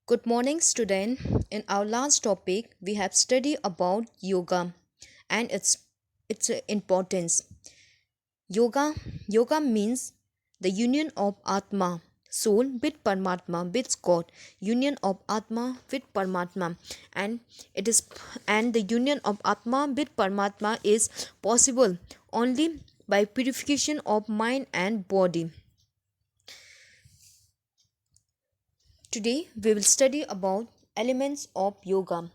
Good morning, student. In our last topic, we have studied about yoga and its importance. Yoga means the union of Atma, soul with Paramatma, with God. Union of Atma with Paramatma, and it is and the union of Atma with Paramatma is possible only by purification of mind and body. Today, we will study about elements of yoga.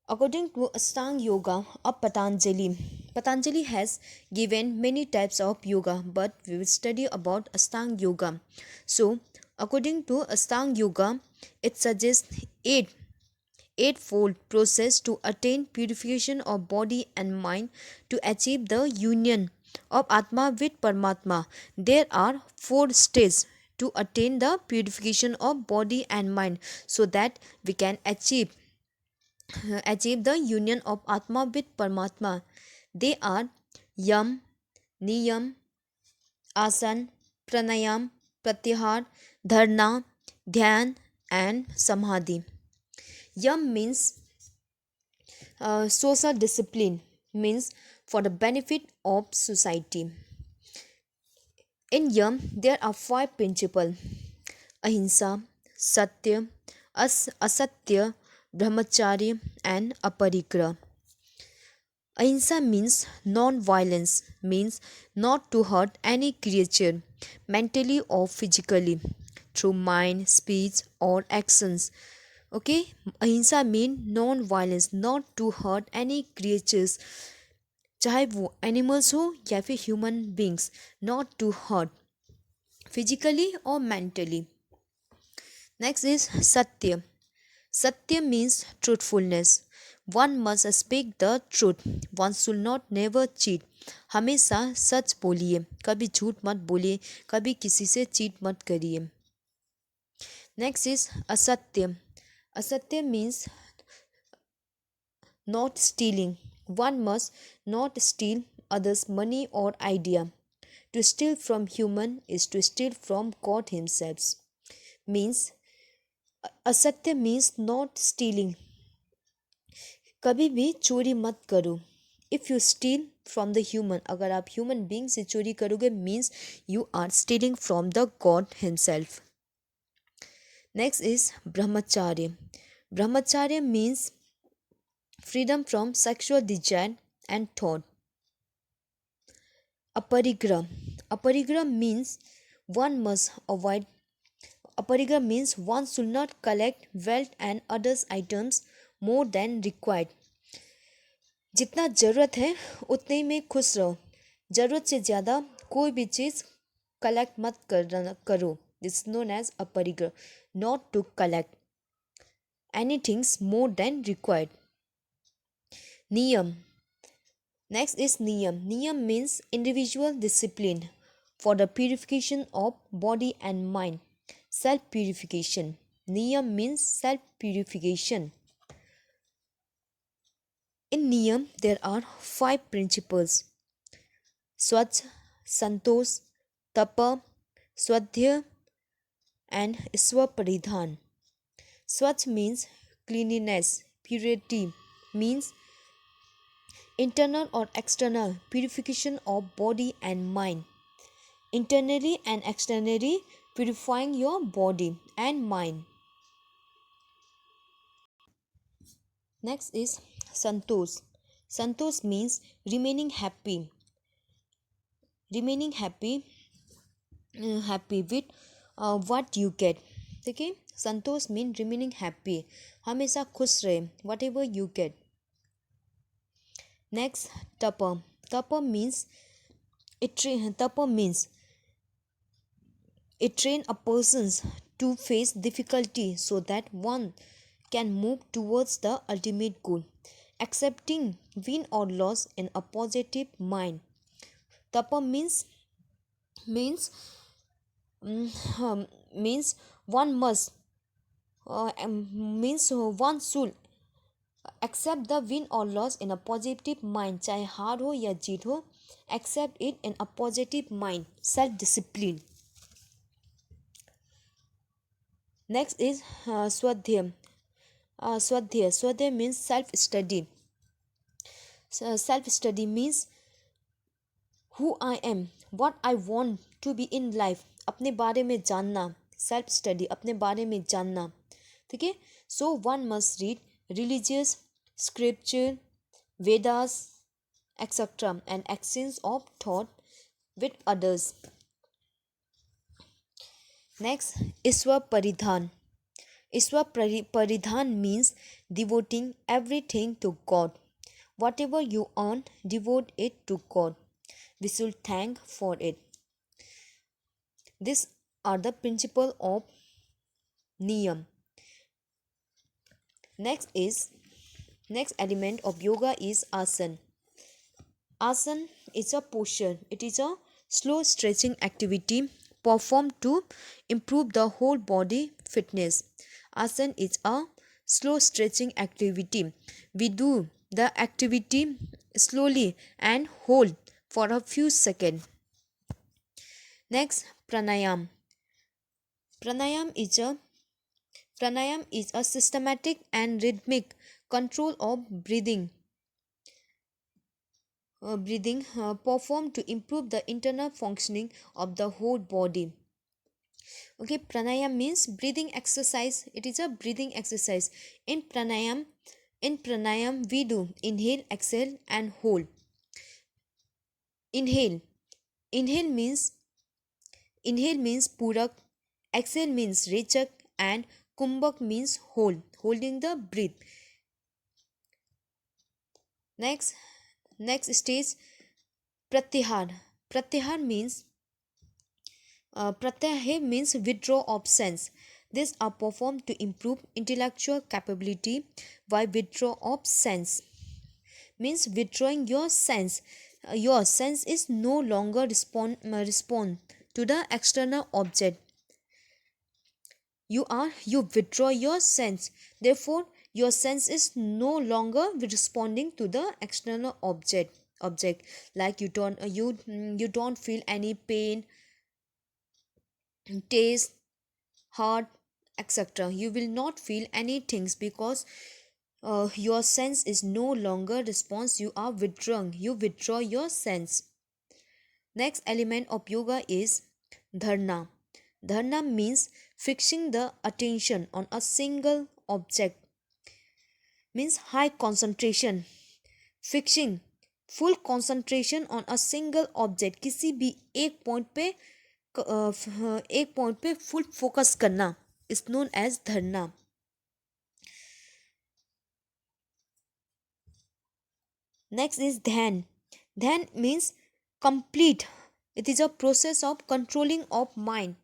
According to Astang Yoga of Patanjali has given many types of yoga, but we will study about Astang Yoga. So, according to Astang Yoga, it suggests eightfold process to attain purification of body and mind to achieve the union of Atma with Paramatma. There are four stages to attain the purification of body and mind so that we can achieve the union of Atma with Paramatma. They are Yam, Niyam, Asan, Pranayam, Pratyahar, Dharna, Dhyan, and Samadhi. Yam means social discipline, means for the benefit of society. In Yam, there are five principles: Ahimsa, Satya, Asatya, Brahmacharya, and Aparigraha. Ahimsa means non-violence, means not to hurt any creature, mentally or physically, through mind, speech, or actions. Okay, Ahimsa means non-violence, not to hurt any creatures, चाहे वो animals हो या फिर human beings, not to hurt physically और mentally. Next is satya. Satya means truthfulness. One must speak the truth. One should not never cheat. हमेशा सच बोलिए, कभी झूठ मत बोलिए, कभी किसी से चीट मत करिए. नेक्स्ट इज असत्य. असत्य means not stealing. One must not steal others' money or idea. To steal from human is to steal from God Himself. Means असत्य means not stealing. कभी भी चोरी मत करो. If you steal from the human, अगर आप human being से चोरी करोगे means you are stealing from the God Himself. Next is brahmacharya. Brahmacharya means freedom from sexual desire and thought. Aparigraha. Aparigraha means one must avoid. Aparigraha means one should not collect wealth and others items more than required. जितना ज़रूरत है उतने ही में खुश रहो. ज़रूरत से ज़्यादा कोई भी चीज़ कलेक्ट मत करो. This is known as aparigraha. Not to collect any things more than required. Niyama. Next is Niyam. Niyam means individual discipline for the purification of body and mind. Self purification. Niyam means self purification. In Niyam, there are five principles: Swach, Santosh, Tapa, Swadhyaya, and Swaparidhan. Swach means cleanliness. Purity means internal or external purification of body and mind. Internally and externally purifying your body and mind. Next is Santosh. Santosh means remaining happy. Remaining happy with what you get. Okay, Santosh means remaining happy. हमेशा खुश रहे whatever you get. Next, Tapa. Tapa means it train a person to face difficulty so that one can move towards the ultimate goal, accepting win or loss in a positive mind. Tapa means means one must means one should accept the win or loss in a positive mind. चाहे हार हो या जीत हो, accept it in a positive mind. Self discipline. Next is Swadhyay. Swadhyay means self-study. So self-study means who I am, what I want to be in life. अपने बारे में जानना, self study, अपने बारे में जानना. ठीक है. So one must read religious scripture, Vedas, etc. and exchange of thought with others. Next, Iswa Paridhan. Paridhan means devoting everything to God. Whatever you earn, devote it to God. We should thank for it. These are the principle of Niyam. Next element of yoga is asana. Asana is a posture. It is a slow stretching activity performed to improve the whole body fitness. Asana is a slow stretching activity. We do the activity slowly and hold for a few seconds. Next, pranayam. Pranayam is a systematic and rhythmic control of breathing performed to improve the internal functioning of the whole body. Okay, pranayam means breathing exercise. It is a breathing exercise. In pranayam we do inhale, exhale and hold. Inhale. Inhale means purak, exhale means rechak and kumbhak means holding the breath. Next stage, pratyahar. Pratyahar means withdraw of sense. These are performed to improve intellectual capability by withdraw of sense. Means withdrawing your sense. Your sense is no longer respond to the external object. You withdraw your sense. Therefore, your sense is no longer responding to the external object, like you don't feel any pain, taste, heart, etc. You will not feel any things because your sense is no longer response. You are withdrawing. You withdraw your sense. Next element of yoga is dharna. Dharna means fixing the attention on a single object. Means high concentration. Fixing full concentration on a single object. किसी भी एक point पे full focus करना is known as dharna. Next is dhyan. Dhyan means complete. It is a process of controlling of mind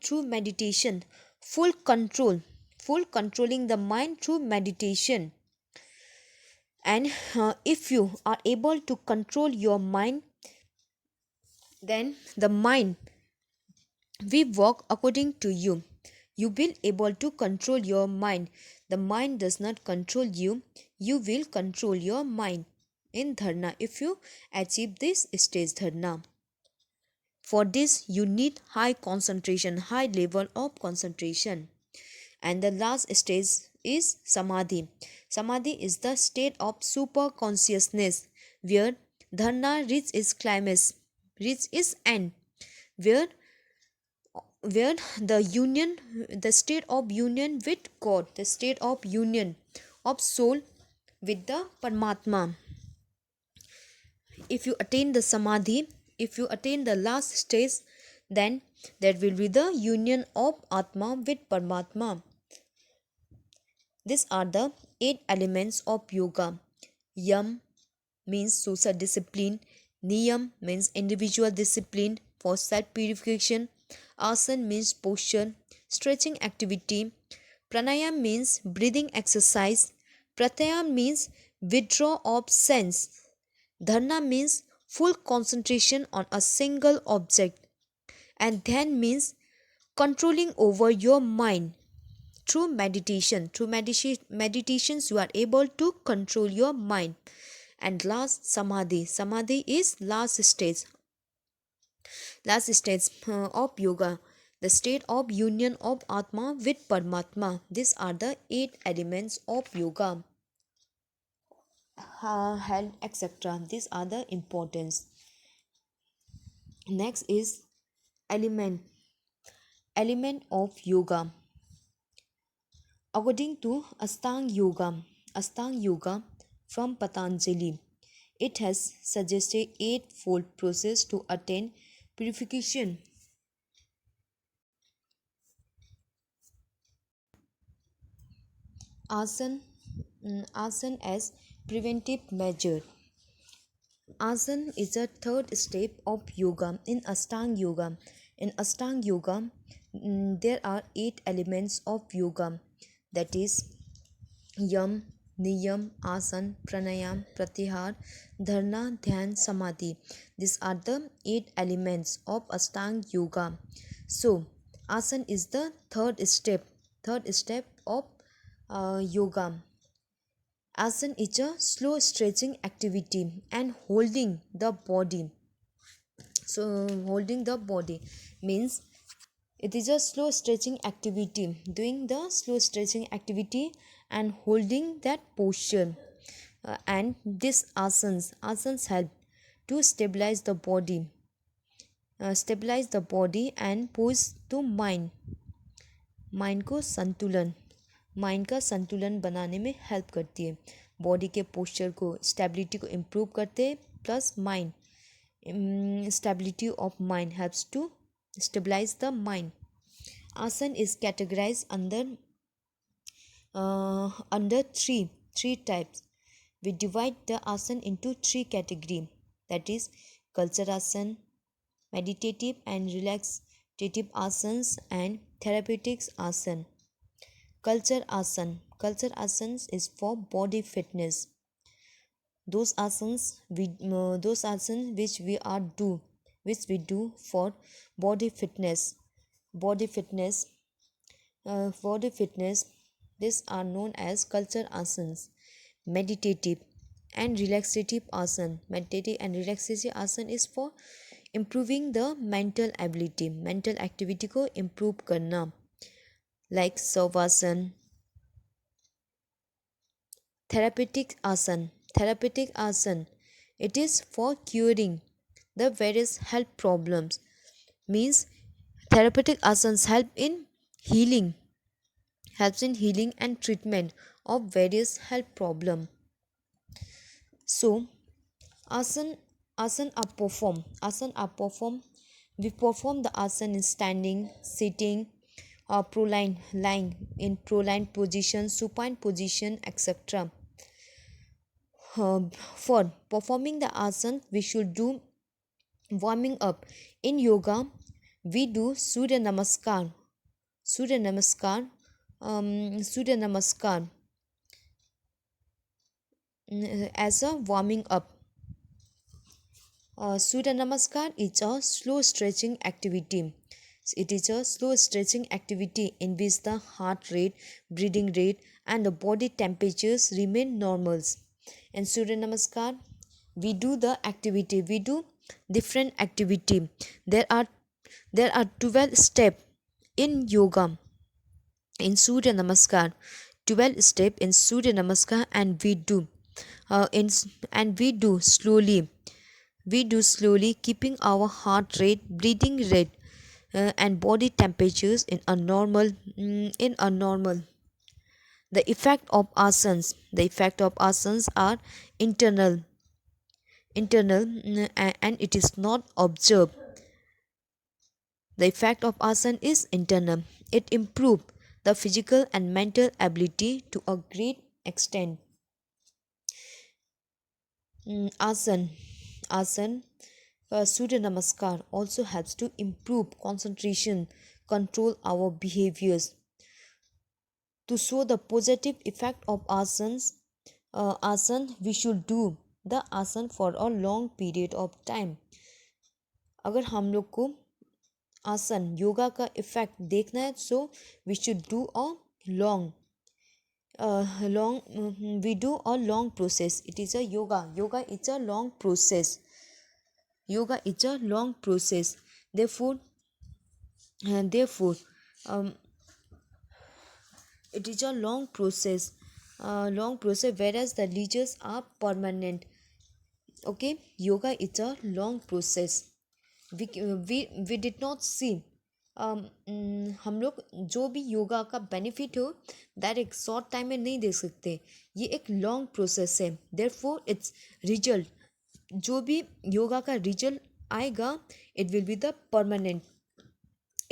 through meditation. Full controlling the mind through meditation. And if you are able to control your mind, then the mind will work according to you. You will able to control your mind. The mind does not control you. You will control your mind in dharna if you achieve this stage dharna. For this, you need high concentration, high level of concentration. And the last stage is samadhi. Samadhi is the state of super consciousness where dharna reaches its climax, reaches its end, where the state of union with God, the state of union of soul with the Paramatma. If you attain the samadhi, if you attain the last stage, then that will be the union of Atma with Paramatma. These are the 8 elements of yoga. Yam means social discipline. Niyam means individual discipline for self-purification. Asana means posture, stretching activity. Pranayam means breathing exercise. Pratyahara means withdrawal of sense. Dharna means full concentration on a single object. And dhyan means controlling over your mind through meditation. Through meditations you are able to control your mind. And last, samadhi. Samadhi is last stage of yoga. the state of union of Atma with Paramatma. These are the 8 elements of yoga, health, etc. These are the importance. Next is element of yoga. According to Astang Yoga from Patanjali, it has suggested eightfold process to attain purification. Asan, Asan as preventive measure. Asan is a third step of yoga in Astang Yoga. In Astang Yoga, there are 8 elements of yoga, that is Yam, Niyam, Asan, Pranayam, Pratyahar, Dharana, Dhyan, Samadhi. These are the 8 elements of Astang Yoga. So, Asan is the third step of yoga. Asan is a slow stretching activity and holding the body. So, holding the body means it is a slow stretching activity, doing the slow stretching activity and holding that posture. And this asans help to stabilize the body and pose to mind का संतुलन बनाने में help करती है. Body के posture को, stability को improve करते हैं. Plus mind, stability of mind helps to stabilize the mind. Asan is categorized under three types. We divide the asan into 3 categories, that is culture asan, meditative and relaxative asans, and therapeutics asan. Culture asans is for body fitness. Those asans which we do for body fitness. Body fitness. These are known as culture asans. Meditative and relaxative asan is for improving the mental activity को improve करना, like Savasana. Therapeutic asan, it is for curing the various health problems. Means therapeutic asans helps in healing and treatment of various health problems. So asan are performed. We perform the asan in standing, sitting, or lying in proline position, supine position, etc. For performing the asan, we should do warming up. In yoga, we do Surya Namaskar. As a warming up. Surya Namaskar is a slow stretching activity. It is a slow stretching activity in which the heart rate, breathing rate, and the body temperatures remain normals. In Surya Namaskar, we do different activity. There are 12 steps in yoga. In Surya Namaskar, 12 steps in Surya Namaskar, and we do slowly. We do slowly, keeping our heart rate, breathing rate, and body temperatures in a normal. The effect of asanas are internal, and it is not observed. The effect of asana is internal. It improves the physical and mental ability to a great extent. Asan Surya Namaskar also helps to improve concentration, control our behaviors. To show the positive effect of asan, we should do the asan for a long period of time. अगर हम लोग को आसन योगा का effect देखना है, so we should do a long we do a long process. It is a yoga is a long process. Therefore And therefore, um, it is a long process, whereas the leisures are permanent. Okay, yoga is a long process. We did not see, हम लोग जो भी योगा का benefit हो that एक short time में नहीं दे सकते, ये एक लॉन्ग प्रोसेस है। देयरफॉर इट्स रिजल्ट, जो भी योगा का रिजल्ट आएगा it will be the permanent.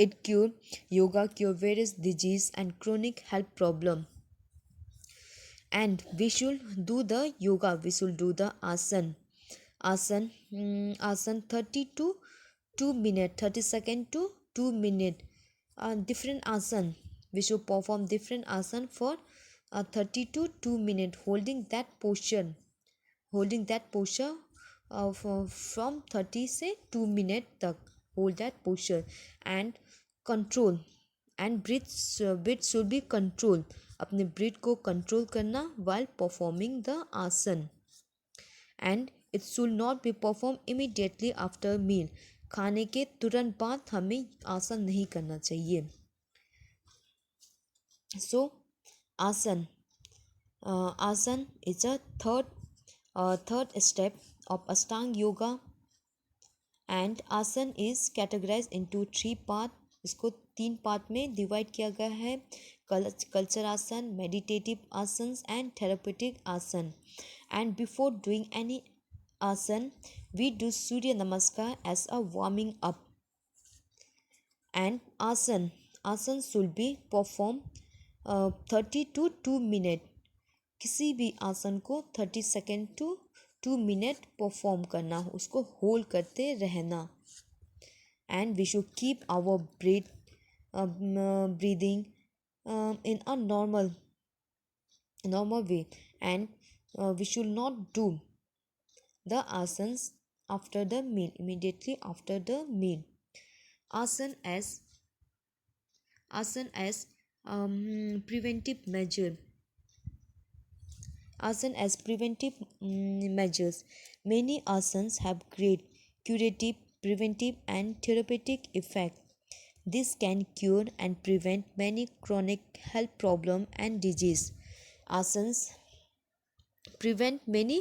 It cure yoga cure various disease and chronic health problem. And we should do the yoga. We should do the asan 30 to 2 minute, 30 second to 2 minute. Different asan. We should perform different asan for 30 to 2 minute, holding that posture from 30 से 2 minute तक hold that posture and control and breath should be control, अपने breath को control करना while performing the asan, and it should not be performed immediately after meal, खाने के तुरंत बाद हमें आसन नहीं करना चाहिए। So asan, asan is a third step of Ashtanga yoga, and आसन इज कैटेगराइज इनटू 3 पार्ट। इसको 3 पार्ट में डिवाइड किया गया है, culture asana, meditative asana and therapeutic asana. And before doing any asana we do surya namaskar as a warming up. And asana should be perform 30 to 2 minute। किसी भी आसन को 30 सेकेंड टू 2 मिनट परफॉर्म करना, उसको होल्ड करते रहना। And we should keep our breathing in a normal way, and we should not do the asanas after the meal, immediately after the meal। आसन as preventive measure। Asan as preventive measures. Many asanas have great curative, preventive, and therapeutic effect. This can cure and prevent many chronic health problems and disease. Asanas prevent many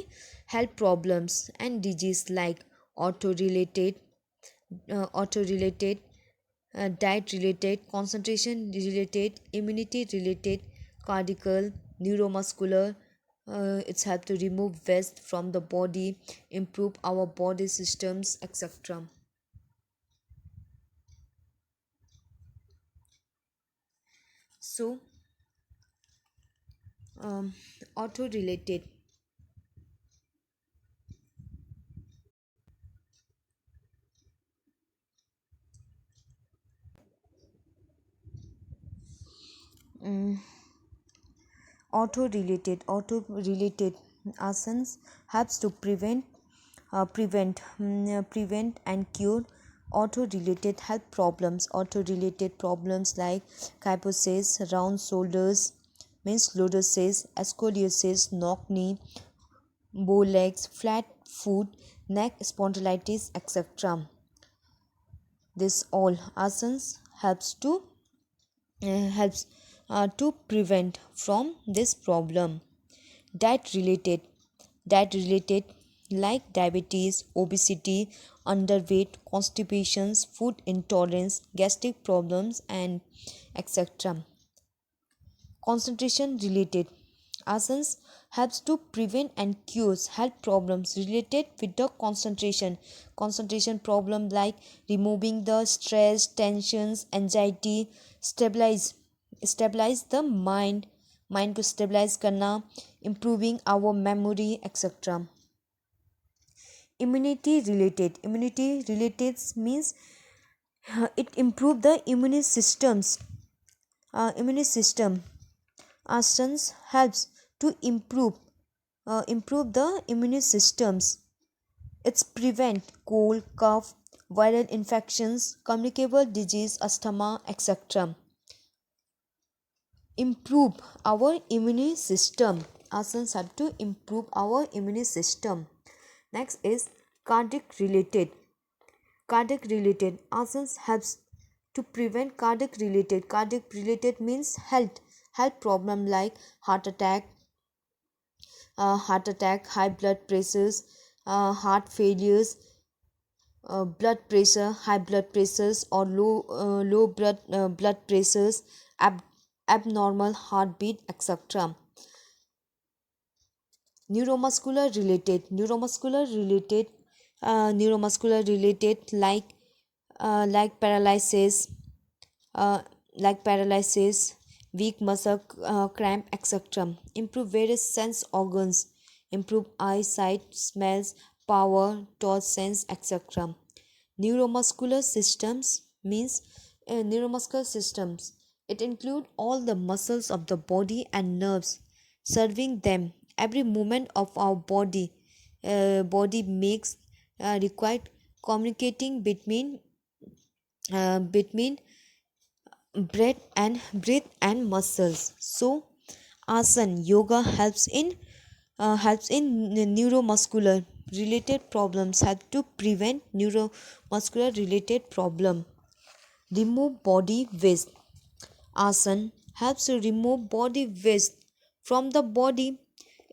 health problems and disease like auto-related, diet-related, concentration-related, immunity-related, cardiac, neuromuscular. It's help to remove waste from the body, improve our body systems, etc. So, auto-related. Mm, auto-related asanas helps to prevent and cure auto-related problems like kyphosis, round shoulders, means lordosis, scoliosis, knock knee, bow legs, flat foot, neck spondylitis, etc. This all asanas helps to prevent from this problem. Diet related like diabetes, obesity, underweight, constipations, food intolerance, gastric problems, and etc. Concentration related asanas helps to prevent and cures health problems related with the concentration problem like removing the stress, tensions, anxiety, stabilize the mind को stabilize करना, improving our memory, etc. Immunity related means it improve the immune system. Asanas helps to improve the immune systems. It's prevent cold, cough, viral infections, communicable disease, asthma, etc. Improve our immune system. Asanas help to improve our immune system. Next is cardiac related. Asanas helps to prevent cardiac related means health problem like heart attack, high blood pressures, heart failures, blood pressure, high blood pressures or low blood pressures, ab- abnormal heartbeat, etc. Neuromuscular related like paralysis, uh, weak muscle cramp, etc. Improve various sense organs, improve eyesight, smells, power, touch sense, etc. Neuromuscular systems means neuromuscular systems. It include all the muscles of the body and nerves serving them. Every movement of our body makes required communicating between breath and muscles. So asan yoga helps in neuromuscular related problems, help to prevent neuromuscular related problem. Remove body waste. Asan helps to remove body waste from the body.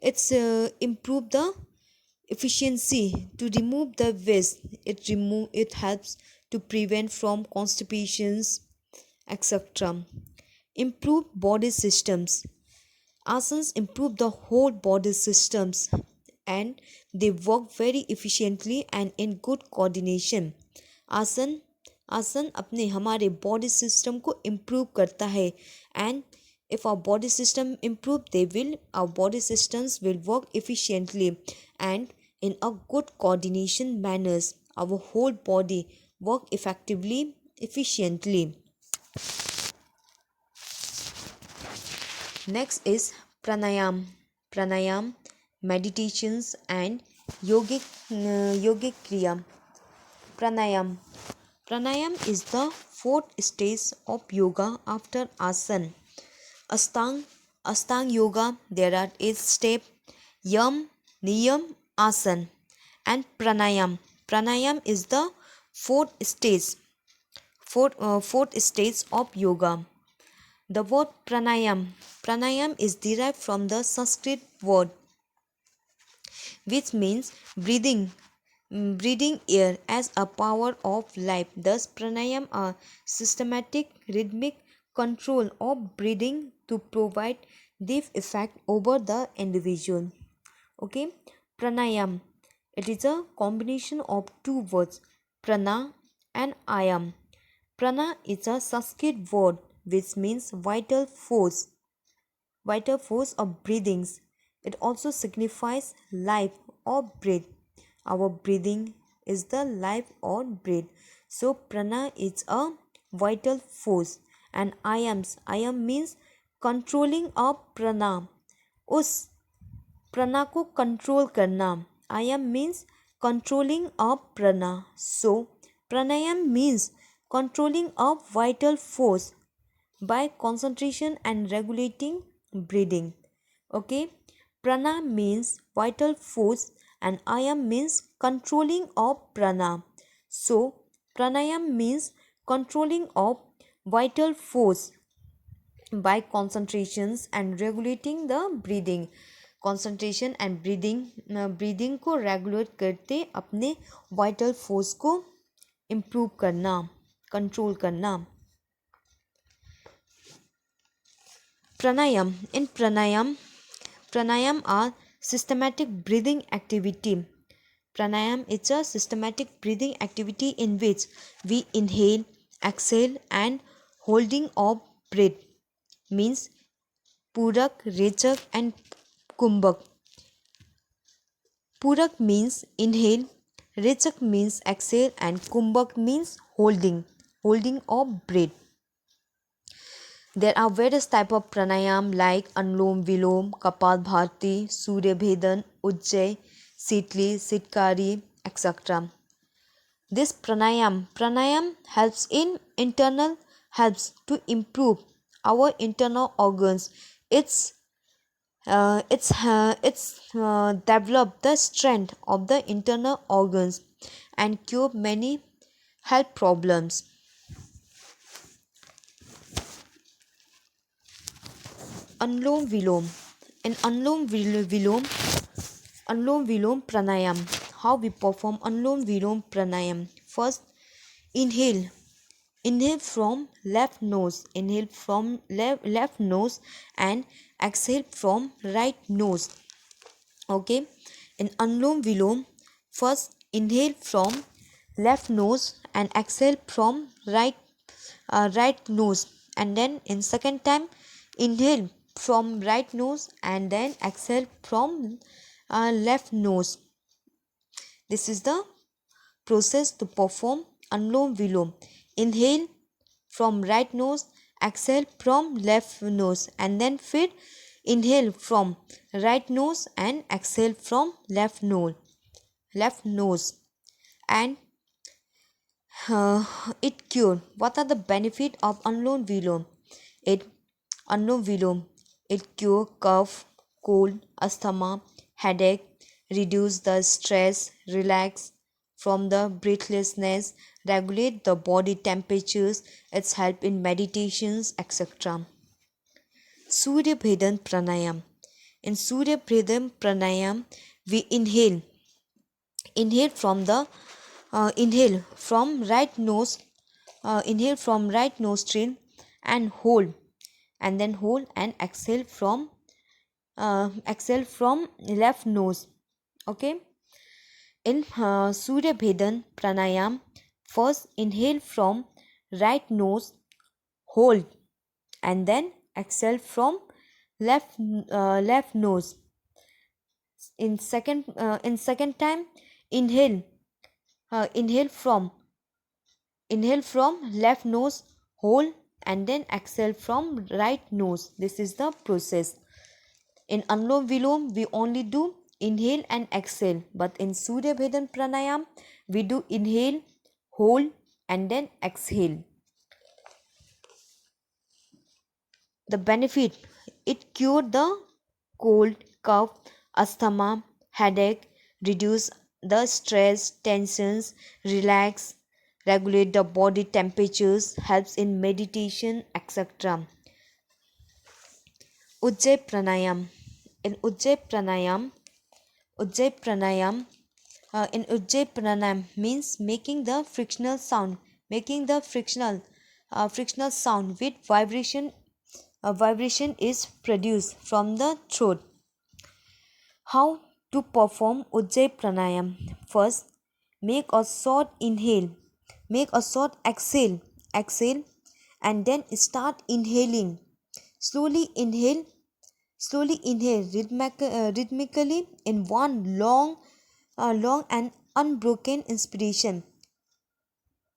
It's improve the efficiency to remove the waste. It helps to prevent from constipations, etc. Improve body systems. Asanas improve the whole body systems and they work very efficiently and in good coordination. आसन आसन अपने हमारे body system को improve करता है and if our body system improve, our body systems will work efficiently and in a good coordination manners. Our whole body work effectively, efficiently. Next is pranayam. Pranayam, meditations and yogic kriya. Pranayam. Pranayam is the fourth stage of yoga after asana. Astang Astang yoga, there are 8 steps: yam, niyam, asan and pranayam. Pranayam is the fourth stage of yoga. The word pranayam is derived from the Sanskrit word which means breathing air as a power of life. Thus, pranayam are systematic rhythmic control of breathing to provide deep effect over the individual. Okay, pranayam. It is a combination of two words, prana and ayam. Prana is a Sanskrit word which means vital force of breathings. It also signifies life or breath. Our breathing is the life or breath. So prana is a vital force and ayam means controlling of prana. उस prana को control करना. Ayam means controlling of prana. So pranayam means controlling of vital force by concentration and regulating breathing. Okay, prana means vital force and ayam means controlling of prana. So pranayam means controlling of vital force by concentrations and regulating the breathing. concentration and breathing को regulate करते अपने vital force को improve करना, control करना. Pranayam. In pranayam are systematic breathing activity. Pranayam is a systematic breathing activity in which we inhale, exhale and holding of breath means Purak, Rechak and Kumbhak. Purak means inhale, Rechak means exhale and Kumbhak means holding of breath. There are various types of pranayam like Anulom Vilom, Kapalbhati, Surya Bhedan, Ujjayi, Sitli, Sitkari, etc. This pranayam helps to improve our internal organs. It's develop the strength of the internal organs and cure many health problems. Anlom Vilom. In Anlom Vilom Pranayam. How we perform Anlom Vilom Pranayam. First, inhale. Inhale from left nose. Inhale from left nose and exhale from right nose. Okay. In Anlom Vilom, first inhale from left nose and exhale from right nose, and then in second time inhale from right nose and then exhale from left nose. This is the process to perform Anlom Vilom. Inhale from right nose, exhale from left nose, and then फिर inhale from right nose and exhale from left nose. And it cure. What are the benefit of Anlom Vilom? It Anlom Vilom. It cure cough, cold, asthma, headache, reduce the stress, relax from the breathlessness, regulate the body temperatures. It's help in meditations, etc. Surya Bhedan Pranayam. In Surya Bhedan Pranayam, we inhale from the inhale from right nose, inhale from right nostril and hold, and then hold and exhale from left nose. Okay. In Surya Bhedan Pranayam, first inhale from right nose, hold, and then exhale from left nose. In second time, inhale uh, inhale from inhale from left nose, hold, and then exhale from right nose. This is the process. In Anlom Vilom, we only do inhale and exhale, but in Surya Bhedan Pranayam, we do inhale, hold, and then exhale. The benefit: it cure the cold, cough, asthma, headache, reduce the stress, tensions, relax, regulate the body temperatures, helps in meditation, etc. Ujjayi Pranayam. In Ujjayi Pranayam, in Ujjayi Pranayam means making the frictional sound with vibration. A vibration is produced from the throat. How to perform Ujjayi Pranayam? First, make a short inhale, make a short exhale, and then start inhaling. Slowly inhale, rhythmically in one long and unbroken inspiration.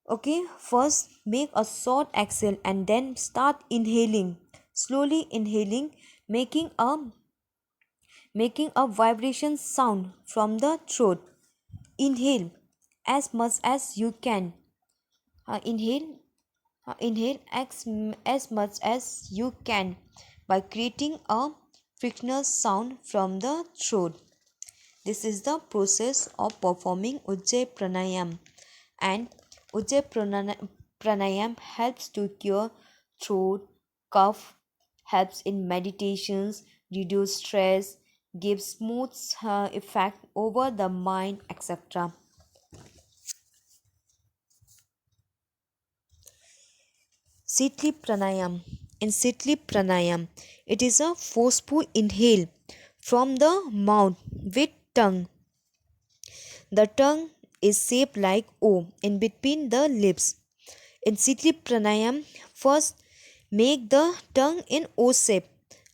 Okay, first make a short exhale and then start inhaling. Slowly inhaling, making a vibration sound from the throat. Inhale as much as you can. Inhale as much as you can by creating a frictional sound from the throat. This is the process of performing Ujjayi Pranayam, and Ujjayi Pranayam helps to cure throat, cough, helps in meditations, reduce stress, gives smooth effect over the mind, etc. Sitli Pranayam. In Sitli Pranayam, it is a forceful inhale from the mouth with tongue. The tongue is shaped like O in between the lips. In Sitli Pranayam, first make the tongue in O shape.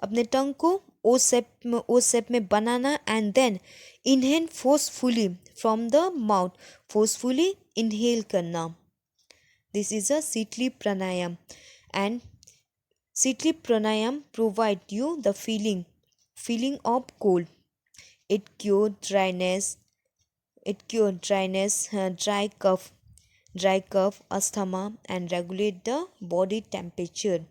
अपने टंग को ओ shape में बनाना, and then inhale forcefully from the mouth. Forcefully inhale करना. This is a Sitli Pranayam, and Sitli Pranayam provide you the feeling of cold. It cure dryness, dry cough, asthma, and regulate the body temperature.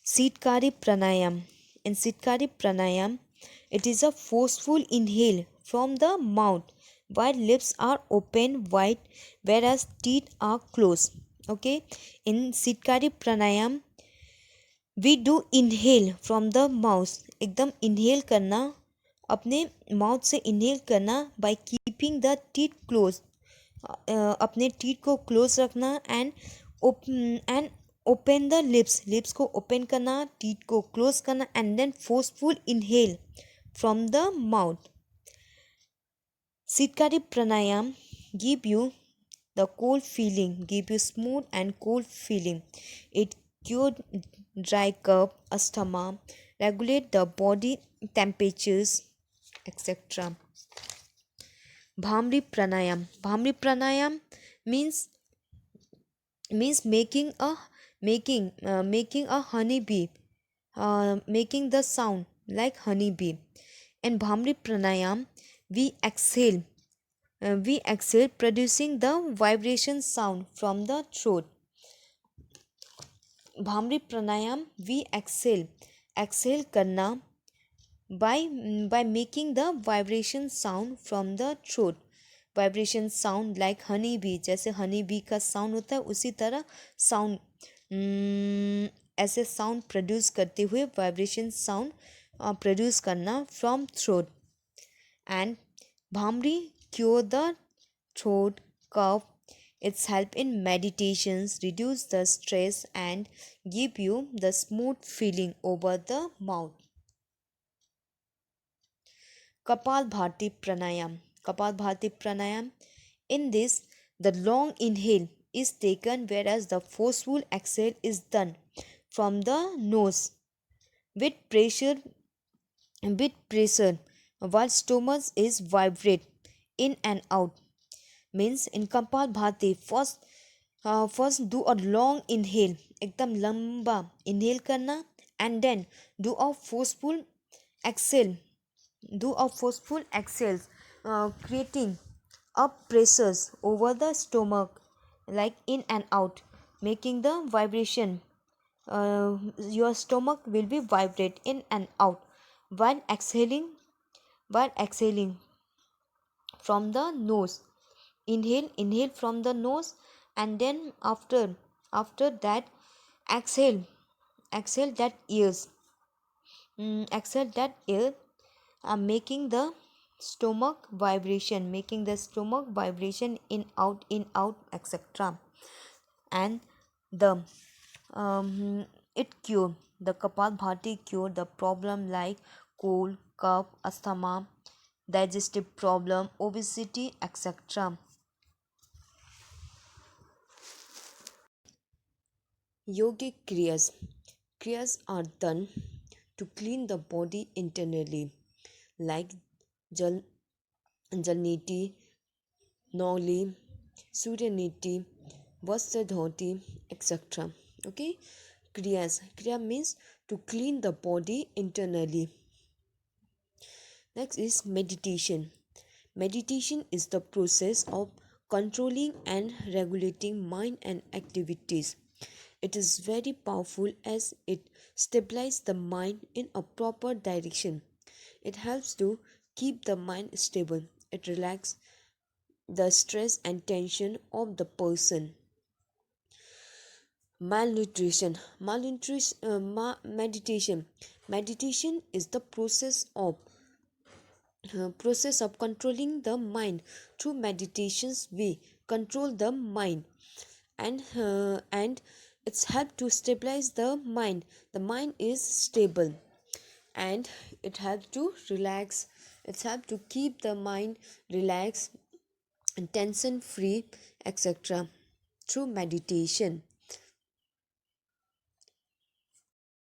Sitkari Pranayam. In Sitkari Pranayam, it is a forceful inhale from the mouth while lips are open wide, whereas teeth are closed. Okay, in Sitkari pranayam we do inhale from the mouth. एकदम inhale करना, अपने mouth से inhale करना by keeping the teeth close, अपने teeth को close रखना and and open the lips, lips को open करना, टीथ को क्लोज करना and then forceful inhale from the mouth. Sitkari pranayam give you the cold feeling, give you smooth and cold feeling. It cure dry cough, asthma, regulate the body temperatures, etc. Bhamri pranayam. Bhamri pranayam means making a honey bee, making the sound like honey bee. In Bhamri pranayam, we exhale, producing the vibration sound from the throat. Bhamri pranayam, we exhale करना by making the vibration sound from the throat. Vibration sound like honey bee, जैसे honey bee का sound होता है उसी तरह sound, ऐसे sound produce करते हुए vibration sound produce करना from throat. And Bhamri cure the throat cough. It's help in meditations, reduce the stress and give you the smooth feeling over the mouth. Kapalbhati pranayam. Kapalbhati pranayam. In this, the long inhale is taken whereas the forceful exhale is done from the nose with pressure, while stomach is vibrate in and out. Means in Kapalbhati, first do a long inhale, एकदम लंबा inhale करना, and then do a forceful exhale, creating up pressures over the stomach like in and out, making the vibration. Your stomach will be vibrate in and out while exhaling from the nose. Inhale from the nose, and then after that exhale that ears, exhale that air, making the stomach vibration in out, etc. And the it cure, the Kapalbhati cure the problem like cold, cough, asthma, digestive problem, obesity, etc. Yogic kriyas. Kriyas are done to clean the body internally, like jal, jalniti, noli, suryaniti, vastradhoti, etc. Okay, kriyas. Kriya means to clean the body internally. Next is meditation. Meditation is the process of controlling and regulating mind and activities. It is very powerful as it stabilizes the mind in a proper direction. It helps to keep the mind stable. It relaxes the stress and tension of the person. Meditation. Meditation is the process of controlling the mind. Through meditations we control the mind, and it's help to stabilize the mind. The mind is stable, and it helps to relax, it's help to keep the mind relaxed and tension free, etc. through meditation.